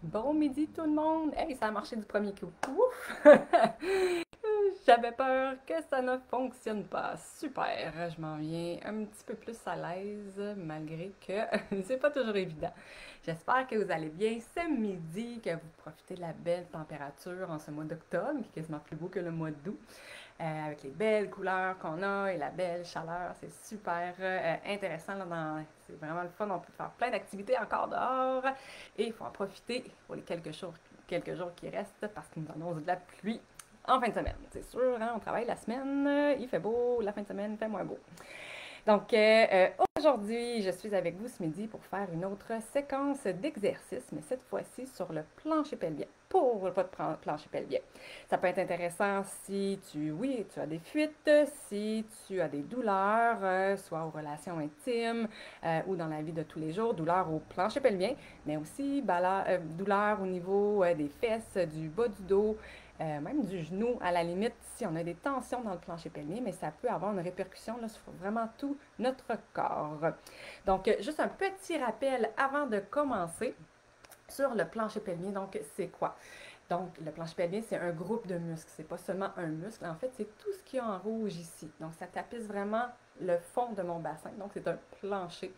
Bon midi tout le monde! Hey, ça a marché du premier coup. Ouf! J'avais peur que ça ne fonctionne pas. Super! Je m'en viens un petit peu plus à l'aise, malgré que c'est pas toujours évident. J'espère que vous allez bien ce midi, que vous profitez de la belle température en ce mois d'octobre, qui est quasiment plus beau que le mois d'août, avec les belles couleurs qu'on a et la belle chaleur. C'est super intéressant. C'est vraiment le fun. On peut faire plein d'activités encore dehors et il faut en profiter pour les quelques jours qui restent parce qu'ils nous annoncent de la pluie en fin de semaine. C'est sûr, hein, on travaille la semaine, il fait beau, la fin de semaine, il fait moins beau. Donc, aujourd'hui, je suis avec vous ce midi pour faire une autre séquence d'exercices, mais cette fois-ci sur le plancher pelvien, pour votre plancher pelvien. Ça peut être intéressant si oui, tu as des fuites, si tu as des douleurs, soit aux relations intimes ou dans la vie de tous les jours, douleurs au plancher pelvien, mais aussi douleurs au niveau des fesses, du bas du dos, même du genou à la limite si on a des tensions dans le plancher pelvien, mais ça peut avoir une répercussion là, sur vraiment tout notre corps. Donc, juste un petit rappel avant de commencer sur le plancher pelvien. Donc, c'est quoi? Donc, le plancher pelvien, c'est un groupe de muscles. C'est pas seulement un muscle. En fait, c'est tout ce qu'il y a en rouge ici. Donc, ça tapisse vraiment le fond de mon bassin. Donc, c'est un plancher.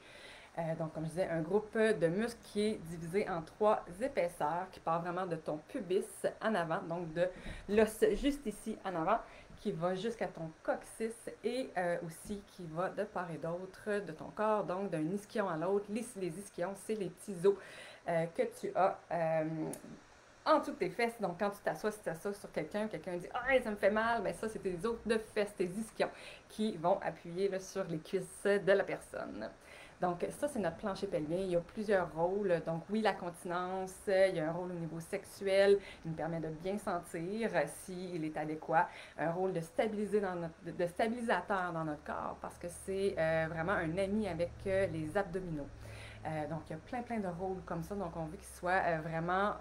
Donc, comme je disais, un groupe de muscles qui est divisé en trois épaisseurs, qui part vraiment de ton pubis en avant, donc de l'os juste ici en avant, qui va jusqu'à ton coccyx et aussi qui va de part et d'autre de ton corps, donc d'un ischion à l'autre. Les ischions, c'est les petits os que tu as en dessous de tes fesses. Donc, quand tu t'assois, si tu t'assois sur quelqu'un, quelqu'un dit « Ah, ça me fait mal », bien ça, c'est tes os de fesses, tes ischions, qui vont appuyer là, sur les cuisses de la personne. Donc, ça, c'est notre plancher pelvien. Il y a plusieurs rôles. Donc, oui, la continence, il y a un rôle au niveau sexuel. Il nous permet de bien sentir s'il est adéquat. Un rôle de stabilisateur dans notre corps parce que c'est vraiment un ami avec les abdominaux. Donc, il y a plein de rôles comme ça. Donc, on veut qu'il soit vraiment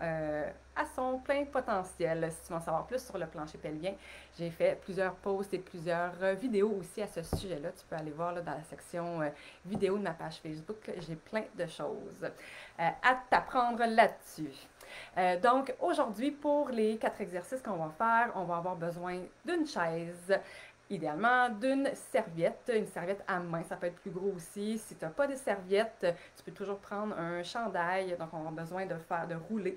à son plein potentiel. Si tu veux en savoir plus sur le plancher pelvien, j'ai fait plusieurs posts et plusieurs vidéos aussi à ce sujet-là. Tu peux aller voir là, dans la section vidéo de ma page Facebook. J'ai plein de choses à t'apprendre là-dessus. Donc, aujourd'hui, pour les 4 exercices qu'on va faire, on va avoir besoin d'une chaise, idéalement d'une serviette, une serviette à main, ça peut être plus gros aussi. Si tu n'as pas de serviette, tu peux toujours prendre un chandail, donc on a besoin de rouler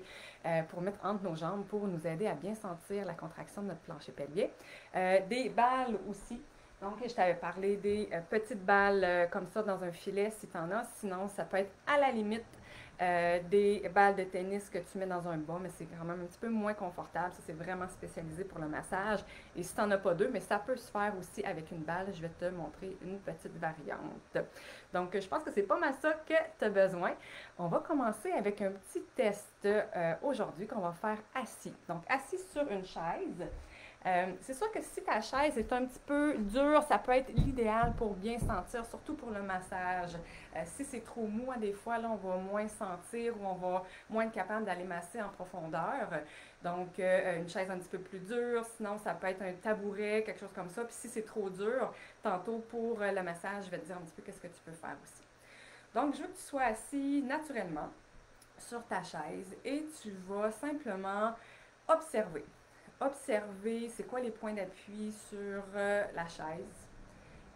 pour mettre entre nos jambes pour nous aider à bien sentir la contraction de notre plancher pelvien. Des balles aussi. Donc, je t'avais parlé des petites balles comme ça dans un filet si tu en as. Sinon, ça peut être à la limite des balles de tennis que tu mets dans un bas, mais c'est quand même un petit peu moins confortable. Ça, c'est vraiment spécialisé pour le massage. Et si tu n'en as pas deux, mais ça peut se faire aussi avec une balle. Je vais te montrer une petite variante. Donc, je pense que c'est pas mal ça que tu as besoin. On va commencer avec un petit test aujourd'hui qu'on va faire assis. Donc, assis sur une chaise. C'est sûr que si ta chaise est un petit peu dure, ça peut être l'idéal pour bien sentir, surtout pour le massage. Si c'est trop mou, des fois, là, on va moins sentir ou on va moins être capable d'aller masser en profondeur. Donc, une chaise un petit peu plus dure, sinon ça peut être un tabouret, quelque chose comme ça. Puis si c'est trop dur, tantôt pour le massage, je vais te dire un petit peu qu'est-ce que tu peux faire aussi. Donc, je veux que tu sois assis naturellement sur ta chaise et tu vas simplement observer. Observer, c'est quoi les points d'appui sur la chaise.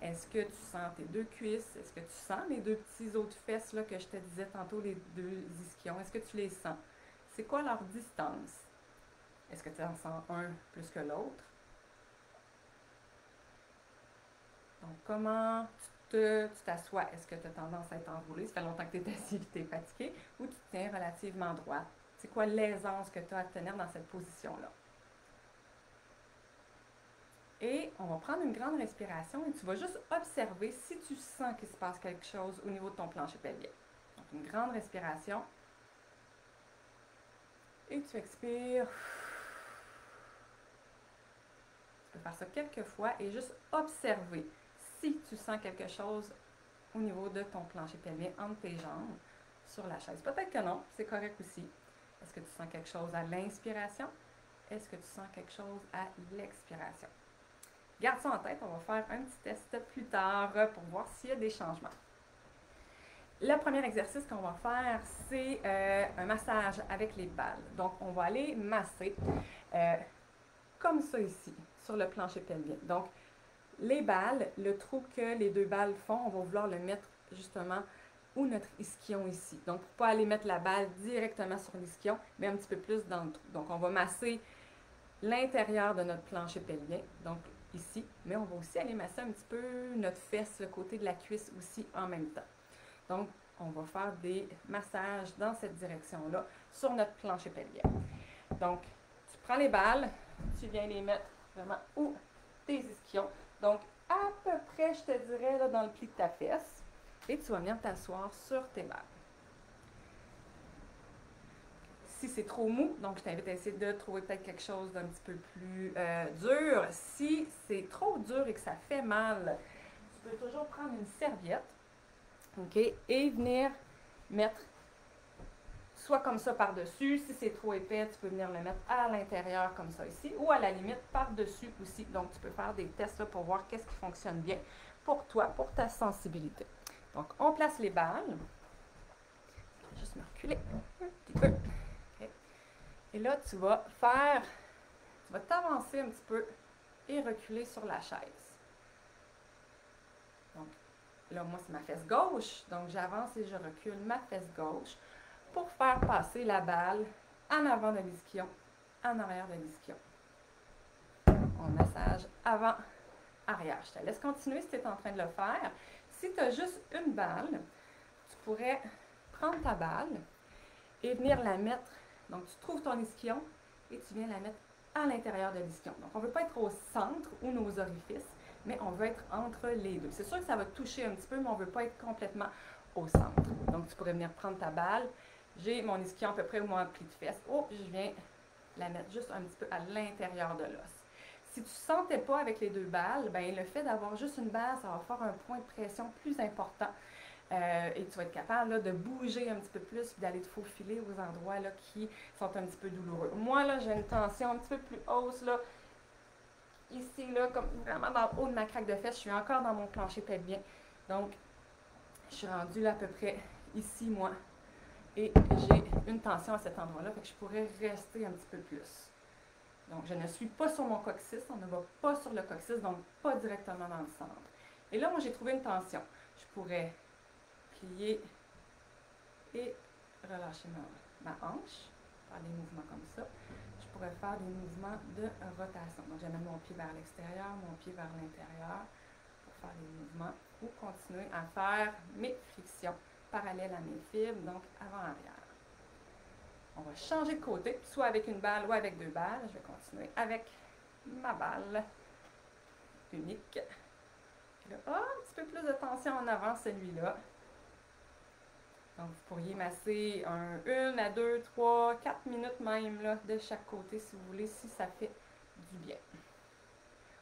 Est-ce que tu sens tes deux cuisses? Est-ce que tu sens les deux petits os de fesses là, que je te disais tantôt, les deux ischions? Est-ce que tu les sens? C'est quoi leur distance? Est-ce que tu en sens un plus que l'autre? Donc, comment tu t'assois? Est-ce que tu as tendance à être enroulé? Ça fait longtemps que tu es assis et tu es fatigué. Ou tu te tiens relativement droit? C'est quoi l'aisance que tu as à tenir dans cette position-là? Et on va prendre une grande respiration et tu vas juste observer si tu sens qu'il se passe quelque chose au niveau de ton plancher pelvien. Donc, une grande respiration. Et tu expires. Tu peux faire ça quelques fois et juste observer si tu sens quelque chose au niveau de ton plancher pelvien entre tes jambes sur la chaise. Peut-être que non, c'est correct aussi. Est-ce que tu sens quelque chose à l'inspiration? Est-ce que tu sens quelque chose à l'expiration? Garde ça en tête, on va faire un petit test plus tard pour voir s'il y a des changements. Le premier exercice qu'on va faire, c'est un massage avec les balles. Donc, on va aller masser comme ça ici, sur le plancher pelvien. Donc, les balles, le trou que les deux balles font, on va vouloir le mettre justement où notre ischion ici. Donc, pour ne pas aller mettre la balle directement sur l'ischion, mais un petit peu plus dans le trou. Donc, on va masser l'intérieur de notre plancher pelvien, donc ici, mais on va aussi aller masser un petit peu notre fesse, le côté de la cuisse aussi en même temps. Donc, on va faire des massages dans cette direction-là sur notre plancher pelvien. Donc, tu prends les balles, tu viens les mettre vraiment où tes ischions. Donc, à peu près, je te dirais, là, dans le pli de ta fesse. Et tu vas venir t'asseoir sur tes balles. Si c'est trop mou, donc je t'invite à essayer de trouver peut-être quelque chose d'un petit peu plus dur. Si c'est trop dur et que ça fait mal, tu peux toujours prendre une serviette, OK, et venir mettre soit comme ça par-dessus. Si c'est trop épais, tu peux venir le mettre à l'intérieur comme ça ici, ou à la limite par-dessus aussi. Donc, tu peux faire des tests là, pour voir qu'est-ce qui fonctionne bien pour toi, pour ta sensibilité. Donc, on place les balles. Je vais juste me reculer un petit peu. Okay. Et là, tu vas t'avancer un petit peu et reculer sur la chaise. Donc, là, moi, c'est ma fesse gauche. Donc, j'avance et je recule ma fesse gauche pour faire passer la balle en avant de l'ischion, en arrière de l'ischion. On massage avant, arrière. Je te laisse continuer si tu es en train de le faire. Si tu as juste une balle, tu pourrais prendre ta balle et venir la mettre. Donc, tu trouves ton ischion et tu viens la mettre à l'intérieur de l'ischion. Donc, on ne veut pas être au centre ou nos orifices, mais on veut être entre les deux. C'est sûr que ça va toucher un petit peu, mais on ne veut pas être complètement au centre. Donc, tu pourrais venir prendre ta balle. J'ai mon ischion à peu près au moins pli de fesse. Oh, puis je viens la mettre juste un petit peu à l'intérieur de l'os. Si tu ne sentais pas avec les deux balles, ben, le fait d'avoir juste une balle, ça va faire un point de pression plus important. Et tu vas être capable là, de bouger un petit peu plus et d'aller te faufiler aux endroits là, qui sont un petit peu douloureux. Moi, là, j'ai une tension un petit peu plus hausse, là, ici, là, comme vraiment dans le haut de ma craque de fesse. Je suis encore dans mon plancher pelvien. Donc, je suis rendue là à peu près ici, moi. Et j'ai une tension à cet endroit-là, fait que je pourrais rester un petit peu plus. Donc, je ne suis pas sur mon coccyx, on ne va pas sur le coccyx, donc pas directement dans le centre. Et là, moi, j'ai trouvé une tension. Je pourrais plier et relâcher ma hanche, faire des mouvements comme ça. Je pourrais faire des mouvements de rotation. Donc, j'amène mon pied vers l'extérieur, mon pied vers l'intérieur pour faire des mouvements ou continuer à faire mes frictions parallèles à mes fibres, donc avant-arrière. On va changer de côté, soit avec une balle ou avec deux balles. Je vais continuer avec ma balle unique. Là, un petit peu plus de tension en avant, celui-là. Donc, vous pourriez masser 1 à 2, 3, 4 minutes même là, de chaque côté si vous voulez, si ça fait du bien.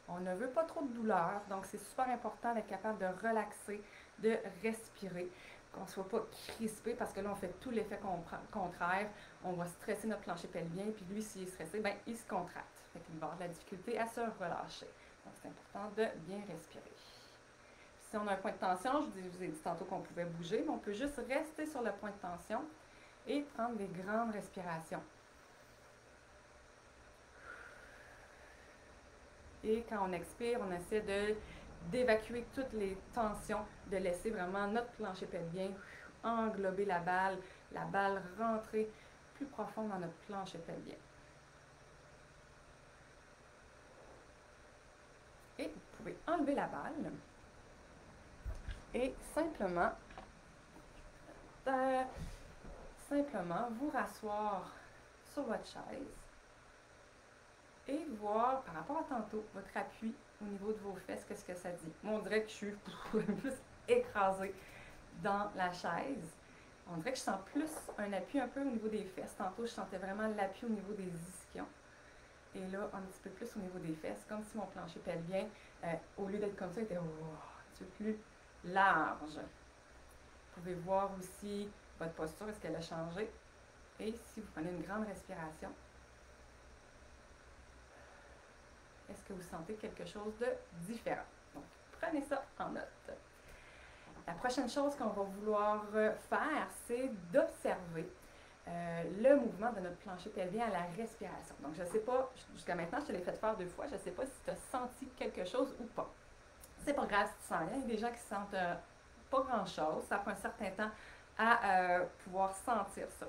On ne veut pas trop de douleur, donc c'est super important d'être capable de relaxer, de respirer, qu'on ne soit pas crispé parce que là, on fait tout l'effet contraire. On va stresser notre plancher pelvien, puis lui, s'il est stressé, ben, il se contracte. Fait qu'il va avoir de la difficulté à se relâcher. Donc, c'est important de bien respirer. Si on a un point de tension, je vous ai dit tantôt qu'on pouvait bouger, mais on peut juste rester sur le point de tension et prendre des grandes respirations. Et quand on expire, on essaie d'évacuer toutes les tensions, de laisser vraiment notre plancher pelvien englober la balle rentrer plus profond dans notre plancher pelvien. Et vous pouvez enlever la balle et simplement vous rasseoir sur votre chaise et voir par rapport à tantôt votre appui au niveau de vos fesses, qu'est-ce que ça dit. Moi, on dirait que je suis plus écrasée dans la chaise. On dirait que je sens plus un appui un peu au niveau des fesses. Tantôt, je sentais vraiment l'appui au niveau des ischions. Et là, un petit peu plus au niveau des fesses, comme si mon plancher pelvien, au lieu d'être comme ça, était un petit peu plus large. Vous pouvez voir aussi votre posture, est-ce qu'elle a changé? Et si vous prenez une grande respiration, est-ce que vous sentez quelque chose de différent? Donc, prenez ça en note. La prochaine chose qu'on va vouloir faire, c'est d'observer le mouvement de notre plancher pelvien à la respiration. Donc, je ne sais pas, jusqu'à maintenant, je te l'ai fait faire 2 fois, je ne sais pas si tu as senti quelque chose ou pas. C'est pas grave si tu sens rien. Il y a des gens qui sentent pas grand-chose. Ça prend un certain temps à pouvoir sentir ça.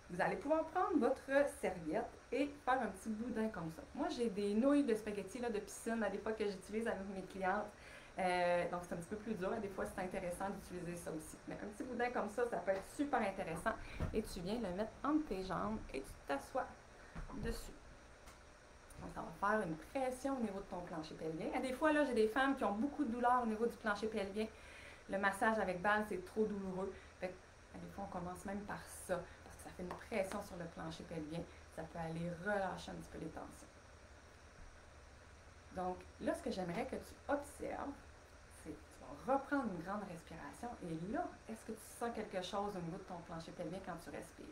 Vous allez pouvoir prendre votre serviette et faire un petit boudin comme ça. Moi, j'ai des nouilles de spaghetti là, de piscine à des fois que j'utilise avec mes clientes. Donc, c'est un petit peu plus dur. Des fois, c'est intéressant d'utiliser ça aussi. Mais un petit boudin comme ça peut être super intéressant. Et tu viens le mettre entre tes jambes et tu t'assois dessus. Donc, ça va faire une pression au niveau de ton plancher pelvien. Et des fois, là, j'ai des femmes qui ont beaucoup de douleur au niveau du plancher pelvien. Le massage avec balle, c'est trop douloureux. Fait que, des fois, on commence même par ça. Parce que ça fait une pression sur le plancher pelvien. Ça peut aller relâcher un petit peu les tensions. Donc, là, ce que j'aimerais que tu observes, c'est que tu vas reprendre une grande respiration. Et là, est-ce que tu sens quelque chose au niveau de ton plancher pelvien quand tu respires?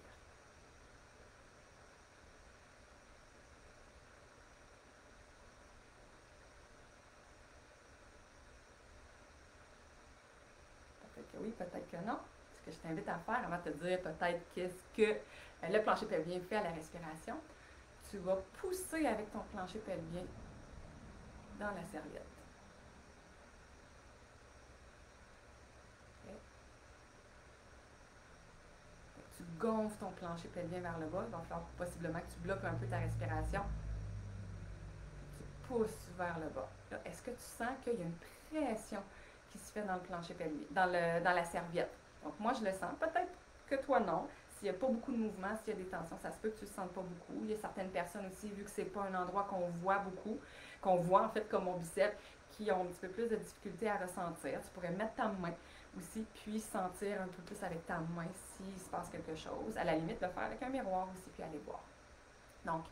Peut-être que oui, peut-être que non. Ce que je t'invite à faire avant de te dire peut-être qu'est-ce que le plancher pelvien fait à la respiration, tu vas pousser avec ton plancher pelvien dans la serviette. Okay. Tu gonfles ton plancher pelvien vers le bas, donc il va possiblement que tu bloques un peu ta respiration. Tu pousses vers le bas. Est-ce que tu sens qu'il y a une pression qui se fait dans le plancher pelvien, dans la serviette? Donc moi, je le sens. Peut-être que toi, non. S'il n'y a pas beaucoup de mouvement, s'il y a des tensions, ça se peut que tu ne le sentes pas beaucoup. Il y a certaines personnes aussi, vu que ce n'est pas un endroit qu'on voit beaucoup, qu'on voit en fait comme mon biceps, qui ont un petit peu plus de difficulté à ressentir. Tu pourrais mettre ta main aussi, puis sentir un peu plus avec ta main s'il se passe quelque chose. À la limite, le faire avec un miroir aussi, puis aller voir. Donc,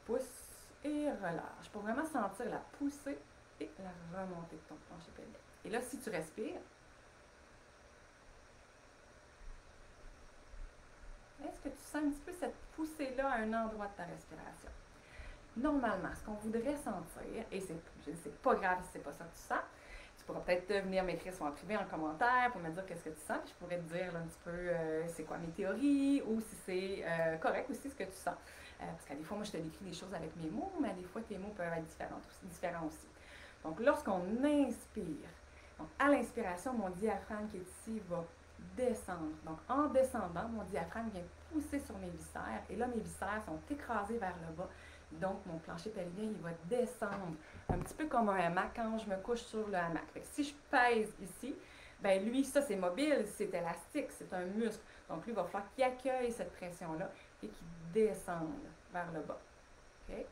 pousse et relâche pour vraiment sentir la poussée et la remontée de ton plancher pelvien. Et là, si tu respires, est-ce que tu sens un petit peu cette poussée-là à un endroit de ta respiration? Normalement, ce qu'on voudrait sentir, et c'est pas grave si c'est pas ça que tu sens, tu pourras peut-être venir m'écrire soit en privé, en commentaire, pour me dire qu'est-ce que tu sens, puis je pourrais te dire là, un petit peu c'est quoi mes théories, ou si c'est correct aussi ce que tu sens. Parce qu'à des fois, moi, je te décris des choses avec mes mots, mais à des fois, tes mots peuvent être différents aussi. Donc, lorsqu'on inspire, donc à l'inspiration, mon diaphragme qui est ici va descendre. Donc, en descendant, mon diaphragme vient pousser sur mes viscères, et là, mes viscères sont écrasés vers le bas. Donc, mon plancher pelvien, il va descendre, un petit peu comme un hamac quand je me couche sur le hamac. Fait que si je pèse ici, ben lui, ça, c'est mobile, c'est élastique, c'est un muscle. Donc, lui, il va falloir qu'il accueille cette pression-là et qu'il descende vers le bas. Okay?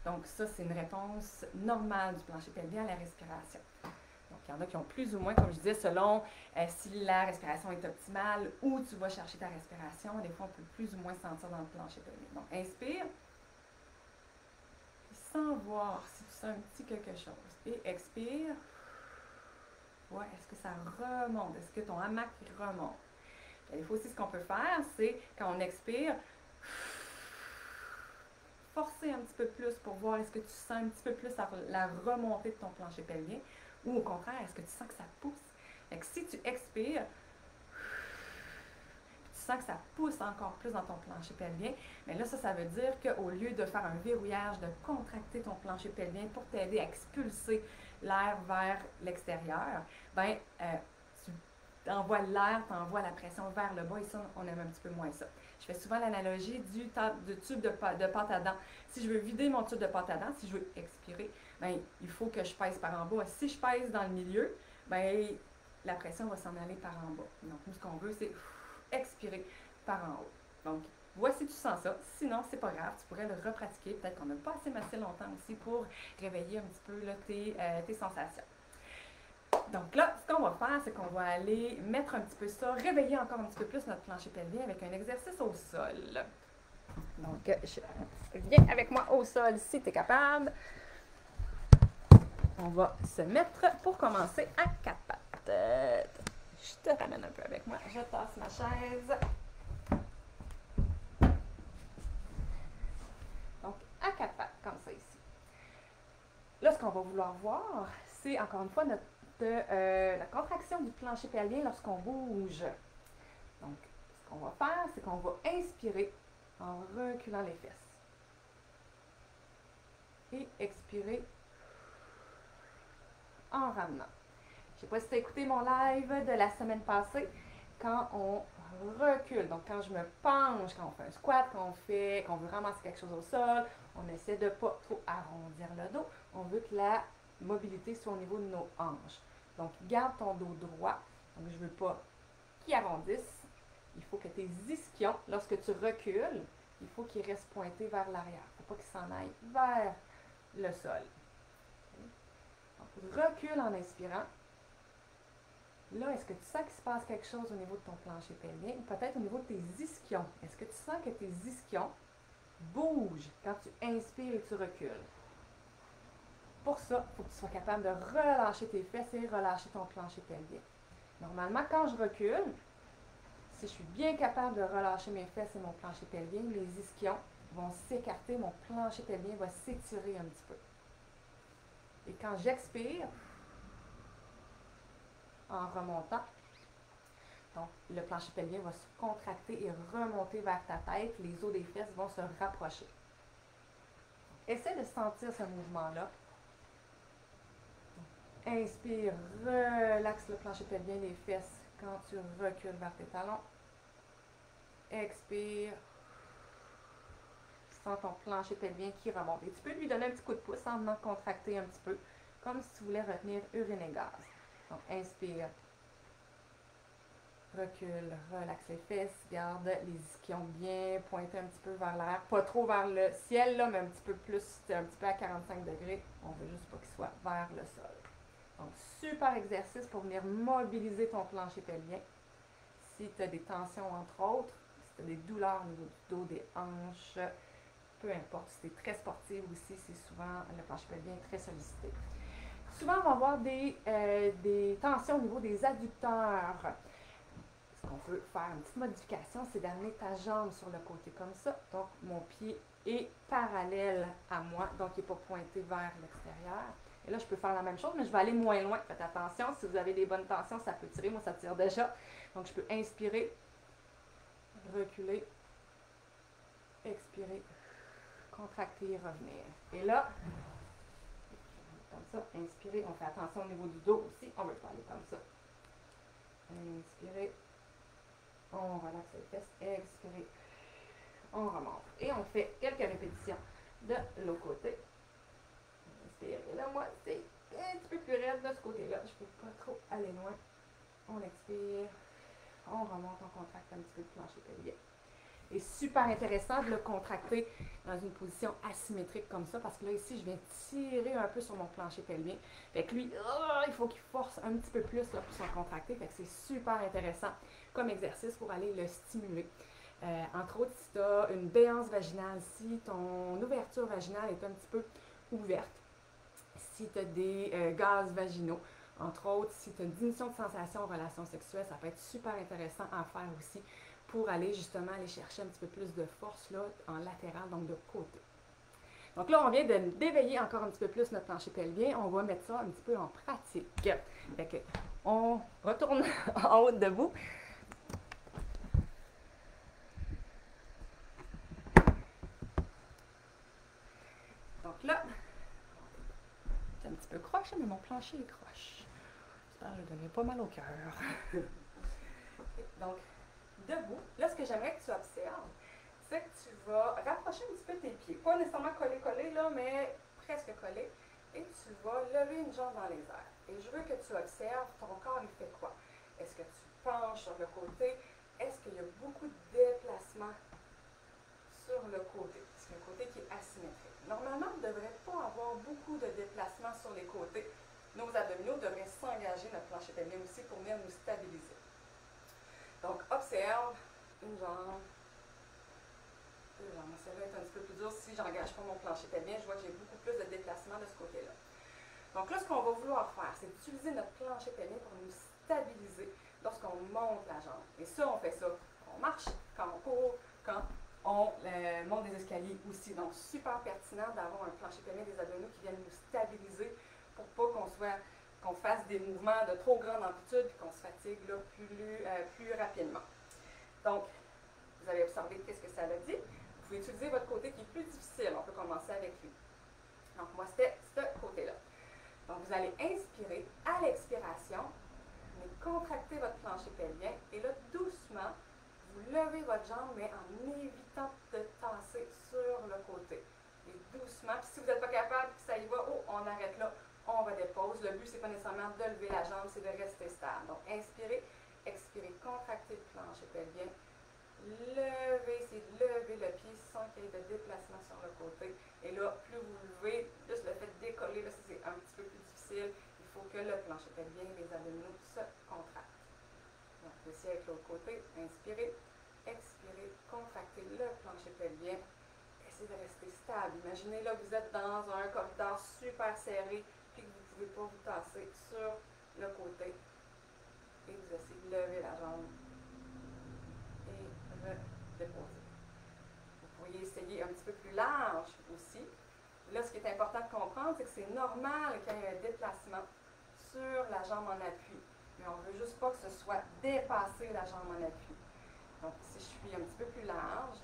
Donc, ça, c'est une réponse normale du plancher pelvien à la respiration. Donc, il y en a qui ont plus ou moins, comme je disais, selon si la respiration est optimale ou tu vas chercher ta respiration. Des fois, on peut plus ou moins sentir dans le plancher pelvien. Donc, inspire. Sans voir si tu sens un petit quelque chose. Et expire. Ouais, est-ce que ça remonte? Est-ce que ton hamac remonte? Et des fois aussi, ce qu'on peut faire, c'est quand on expire, forcer un petit peu plus pour voir est-ce que tu sens un petit peu plus la remontée de ton plancher pelvien ou au contraire, est-ce que tu sens que ça pousse? Fait que si tu expires, tu sens que ça pousse encore plus dans ton plancher pelvien, mais là, ça veut dire qu'au lieu de faire un verrouillage, de contracter ton plancher pelvien pour t'aider à expulser l'air vers l'extérieur, ben, tu envoies l'air, tu envoies la pression vers le bas et ça, on aime un petit peu moins ça. Je fais souvent l'analogie du tube de pâte à dents. Si je veux vider mon tube de pâte à dents, si je veux expirer, ben, il faut que je pèse par en bas. Si je pèse dans le milieu, ben, la pression va s'en aller par en bas. Donc, nous, ce qu'on veut, c'est expirer par en haut. Donc, voici tu sens ça. Sinon, c'est pas grave, tu pourrais le repratiquer. Peut-être qu'on n'a pas assez massé longtemps aussi pour réveiller un petit peu là, tes sensations. Donc là, ce qu'on va faire, c'est qu'on va aller mettre un petit peu ça, réveiller encore un petit peu plus notre plancher pelvien avec un exercice au sol. Donc, viens avec moi au sol si tu es capable. On va se mettre pour commencer à 4 pattes. Je te ramène un peu avec moi. Je tasse ma chaise. Donc, à 4 pattes, comme ça ici. Là, ce qu'on va vouloir voir, c'est encore une fois notre de la contraction du plancher pelvien lorsqu'on bouge. Donc, ce qu'on va faire, c'est qu'on va inspirer en reculant les fesses. Et expirer en ramenant. Je ne sais pas si tu as écouté mon live de la semaine passée, quand on recule, donc quand je me penche, quand on fait un squat, quand on veut ramasser quelque chose au sol, on essaie de ne pas trop arrondir le dos, on veut que la mobilité soit au niveau de nos hanches. Donc garde ton dos droit, donc je ne veux pas qu'il arrondisse, il faut que tes ischions, lorsque tu recules, il faut qu'ils restent pointés vers l'arrière, il ne faut pas qu'ils s'en aillent vers le sol. Donc recule en inspirant. Là, est-ce que tu sens qu'il se passe quelque chose au niveau de ton plancher pelvien ou peut-être au niveau de tes ischions? Est-ce que tu sens que tes ischions bougent quand tu inspires et tu recules? Pour ça, il faut que tu sois capable de relâcher tes fesses et relâcher ton plancher pelvien. Normalement, quand je recule, si je suis bien capable de relâcher mes fesses et mon plancher pelvien, mes ischions vont s'écarter, mon plancher pelvien va s'étirer un petit peu. Et quand j'expire, en remontant, donc le plancher pelvien va se contracter et remonter vers ta tête, les os des fesses vont se rapprocher. Essaie de sentir ce mouvement-là. Inspire, relaxe le plancher pelvien, les fesses quand tu recules vers tes talons. Expire. Sens ton plancher pelvien qui remonte. Et tu peux lui donner un petit coup de pouce en venant contracter un petit peu, comme si tu voulais retenir urine et gaz. Donc, inspire. Recule, relaxe les fesses, garde les ischions bien pointés un petit peu vers l'air, pas trop vers le ciel, là, mais un petit peu plus, un petit peu à 45 degrés. On veut juste pas qu'il soit vers le sol. Donc, super exercice pour venir mobiliser ton plancher pelvien. Si tu as des tensions, entre autres, si tu as des douleurs au niveau du dos, des hanches, peu importe, si tu es très sportive aussi, c'est souvent le plancher pelvien très sollicité. Souvent, on va avoir des tensions au niveau des adducteurs. Ce qu'on peut faire, une petite modification, c'est d'amener ta jambe sur le côté comme ça. Donc, mon pied est parallèle à moi, donc il n'est pas pointé vers l'extérieur. Et là, je peux faire la même chose, mais je vais aller moins loin. Faites attention, si vous avez des bonnes tensions, ça peut tirer. Moi, ça tire déjà. Donc, je peux inspirer, reculer, expirer, contracter et revenir. Et là, comme ça, inspirer. On fait attention au niveau du dos aussi. On ne veut pas aller comme ça. Inspirer. On relaxe les fesses. Expirer. On remonte. Et on fait quelques répétitions de l'autre côté. Inspire. Et là, moi, c'est un petit peu plus raide de ce côté-là. Je ne peux pas trop aller loin. On expire. On remonte, on contracte un petit peu le plancher pelvien. Et super intéressant de le contracter dans une position asymétrique comme ça, parce que là, ici, je viens tirer un peu sur mon plancher pelvien. Fait que lui, il faut qu'il force un petit peu plus là, pour se contracter. Fait que c'est super intéressant comme exercice pour aller le stimuler. Entre autres, si tu as une béance vaginale, si ton ouverture vaginale est un petit peu ouverte, si tu as des gaz vaginaux, entre autres, si tu as une diminution de sensation en relation sexuelle, ça peut être super intéressant à faire aussi pour aller justement aller chercher un petit peu plus de force là, en latéral, donc de côté. Donc là, on vient d'éveiller encore un petit peu plus notre plancher pelvien. On va mettre ça un petit peu en pratique. Fait que, on retourne en haut debout. Donc là, c'est un petit peu croche, mais mon plancher est croche. J'espère que je vais donner pas mal au cœur. Donc, debout, là, ce que j'aimerais que tu observes, c'est que tu vas rapprocher un petit peu tes pieds. Pas nécessairement coller, là, mais presque coller. Et tu vas lever une jambe dans les airs. Et je veux que tu observes, ton corps, il fait quoi? Est-ce que tu penches sur le côté? Est-ce qu'il y a beaucoup de déplacement sur le côté? C'est un côté qui est asymétrique. Normalement, on ne devrait pas avoir beaucoup de déplacement sur les côtés. Nos abdominaux devraient s'engager, notre plancher pelvien aussi, pour venir nous stabiliser. Donc, observe une jambe, deux jambes. Celle-là est un petit peu plus dure. Si je n'engage pas mon plancher pelvien, je vois que j'ai beaucoup plus de déplacement de ce côté-là. Donc là, ce qu'on va vouloir faire, c'est d'utiliser notre plancher pelvien pour nous stabiliser lorsqu'on monte la jambe. Et ça, on fait ça. On marche, quand on court, quand on monte des escaliers aussi. Donc, super pertinent d'avoir un plancher pelvien des abdominaux qui viennent nous stabiliser pour pas qu'on soit qu'on fasse des mouvements de trop grande amplitude et qu'on se fatigue là, plus rapidement. Donc, vous avez observé qu'est-ce que ça veut dire. Vous pouvez utiliser votre côté qui est plus difficile. On peut commencer avec lui. Donc, moi, c'était ce côté-là. Donc, vous allez inspirer. À l'expiration, mais contractez votre plancher pelvien. Et là, doucement, vous levez votre jambe, mais en évitant de tasser sur le côté. Et doucement. Puis si vous n'êtes pas capable, puis ça y va, oh, on arrête là, on va dépose. Le but, c'est pas nécessairement de lever la jambe, c'est de rester stable. Donc, inspirez, expirez, contractez le plancher pelvien. Levez, c'est lever le pied sans qu'il y ait de déplacement sur le côté. Et là, plus vous levez, juste le fait de décoller, là, c'est un petit peu plus difficile. Il faut que le plancher pelvien, les abdominaux se contractent. Donc, aussi avec l'autre côté, inspirez, expirez, contractez le plancher pelvien. Essayez de rester stable. Imaginez là que vous êtes dans un corridor super serré puis que vous ne pouvez pas vous tasser sur le côté. Et vous essayez de lever la jambe et redéposer. Vous pourriez essayer un petit peu plus large aussi. Là, ce qui est important de comprendre, c'est que c'est normal qu'il y ait un déplacement sur la jambe en appui. Mais on ne veut juste pas que ce soit dépassé la jambe en appui. Donc, si je suis un petit peu plus large,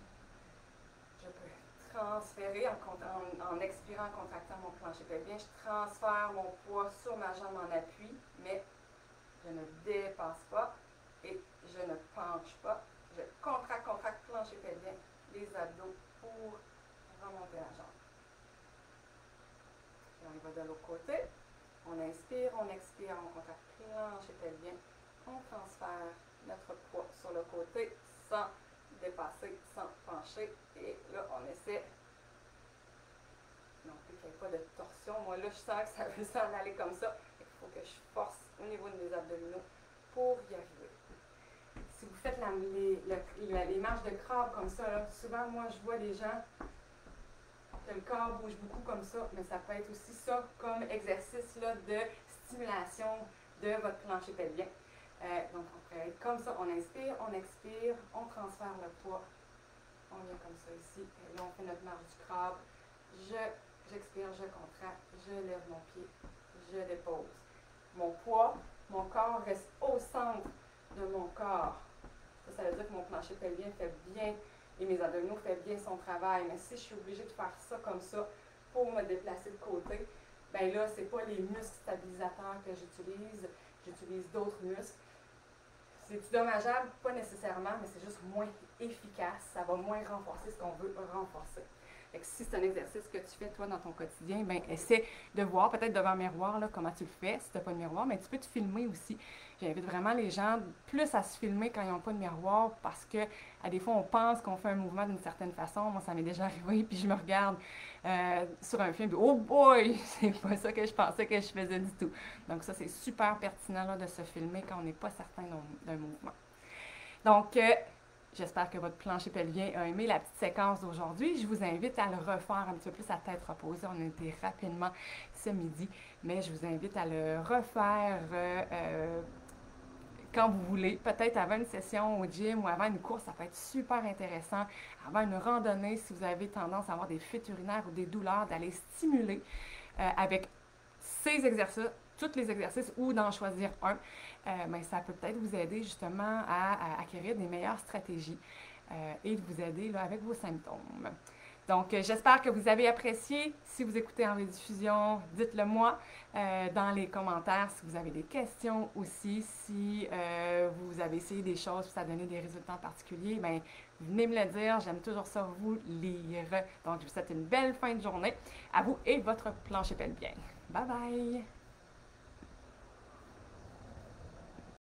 je peux transférer en expirant, en contractant mon plancher pelvien. Je transfère mon poids sur ma jambe en appui, mais je ne dépasse pas et je ne penche pas. Je contracte plancher pelvien, les abdos pour remonter la jambe. Et on y va de l'autre côté. On inspire, on expire, on contracte plancher pelvien. On transfère notre poids sur le côté sans dépasser, sans pencher. Et là, on essaie non plus qu'il n'y ait pas de torsion. Moi, là, je sens que ça veut s'en aller comme ça. Il faut que je force au niveau de mes abdominaux pour y arriver. Si vous faites les marches de crabe comme ça, là, souvent, moi, je vois des gens que le corps bouge beaucoup comme ça, mais ça peut être aussi ça comme exercice là, de stimulation de votre plancher pelvien. Donc, on pourrait être comme ça. On inspire, on expire, on transfère le poids. On vient comme ça ici. Et là, on fait notre marche du crabe. J'expire, je contracte, je lève mon pied, je dépose. Mon poids, mon corps reste au centre de mon corps. Ça veut dire que mon plancher pelvien fait bien et mes abdominaux font bien son travail. Mais si je suis obligée de faire ça comme ça pour me déplacer de côté, bien là, ce n'est pas les muscles stabilisateurs que j'utilise d'autres muscles. C'est dommageable? Pas nécessairement, mais c'est juste moins efficace. Ça va moins renforcer ce qu'on veut renforcer. Fait que si c'est un exercice que tu fais toi dans ton quotidien, ben essaie de voir peut-être devant un miroir là, comment tu le fais. Si tu n'as pas de miroir, mais tu peux te filmer aussi. J'invite vraiment les gens plus à se filmer quand ils n'ont pas de miroir parce que à des fois on pense qu'on fait un mouvement d'une certaine façon. Moi ça m'est déjà arrivé puis je me regarde sur un film puis oh boy, c'est pas ça que je pensais que je faisais du tout. Donc ça c'est super pertinent là, de se filmer quand on n'est pas certain d'un mouvement. Donc j'espère que votre plancher pelvien a aimé la petite séquence d'aujourd'hui. Je vous invite à le refaire un petit peu plus à tête reposée. On a été rapidement ce midi, mais je vous invite à le refaire quand vous voulez. Peut-être avant une session au gym ou avant une course, ça peut être super intéressant. Avant une randonnée, si vous avez tendance à avoir des fuites urinaires ou des douleurs, d'aller stimuler avec ces exercices, tous les exercices ou d'en choisir un, ben, ça peut peut-être vous aider justement à acquérir des meilleures stratégies et de vous aider là, avec vos symptômes. Donc, j'espère que vous avez apprécié. Si vous écoutez en rediffusion, dites-le moi dans les commentaires si vous avez des questions aussi. Si vous avez essayé des choses et ça a donné des résultats particuliers, bien, venez me le dire. J'aime toujours ça vous lire. Donc, je vous souhaite une belle fin de journée à vous et votre plancher pelvien. Bye bye!